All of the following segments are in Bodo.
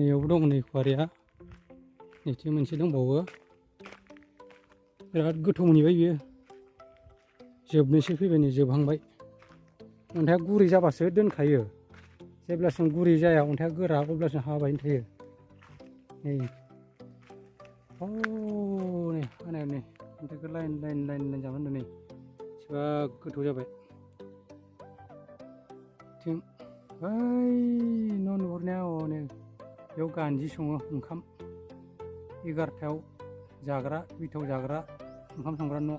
नैयावबो दं नै खुवारिया नैथिं मोनसे दंबावो बिराद गोथौ मोनहैबाय बियो जोबनोसै फैबाय नै जोबहांबाय अन्थाइआ गुरै जाबासो दोनखायो जेब्लासिम गुरै जाया अन्थाइआ गोरा अब्लासिम हाबायनो थायो नै नै हानायाव नै अन्थाइखौ लाइन लाइन लाइन लाइन जाबोनो नै एसेबा गोथौ जाबाय थिं बै न' नुहुरनाया नै बेयाव गान्जि सङो ओंखाम 11थायाव जाग्रा 2थायाव जाग्रा ओंखाम संग्रा न'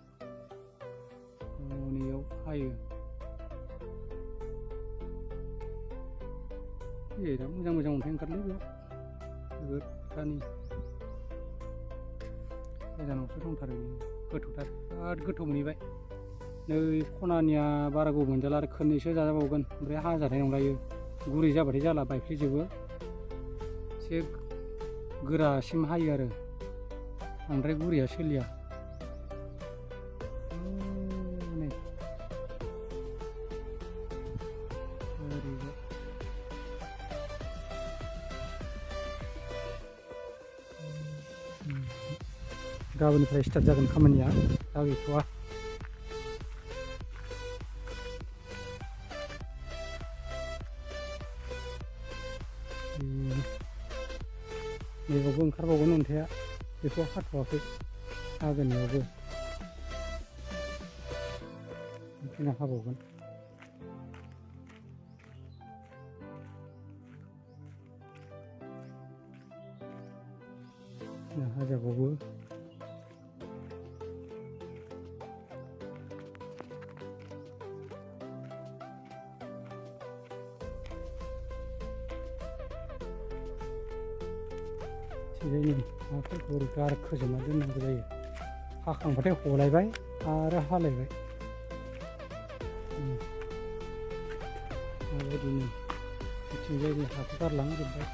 नैयाव हायो बिराद मोजां मोजां अन्थाइ ओंखारलै बेयाव जोबोद खानि गोजानावसो दंथारो गोथौथार बिराद गोथौ मोनहैबाय नै खनानिया बारा गोबाव मोनजाला आरो खननैसो जाजाबावगोन ओमफ्राय हाजानाय नंलायो गुरै जाबाथाय जाला बायफ्लेजोबो एसे गोरासिम हायो आरो बांद्राय गुरैया सोलिया नै ओरैजाय गाबोननिफ्राय स्टार्ट जागोन खामानिया दा गैथ'वा नैबावबो ओंखारबावगोन अन्थाइआ बेखौ हाथ'वाखै हागोननियावबो फैना हाबावगोन हाजाबावो थिगैनो हाफोरखौ ओरै गारखोजोबना दोननांगौ जायो हाखांबाथाय हलायबाय आरो हालायबाय बेबायदिनो बिथिंजायनि हाखौ गारलांजोब्बाय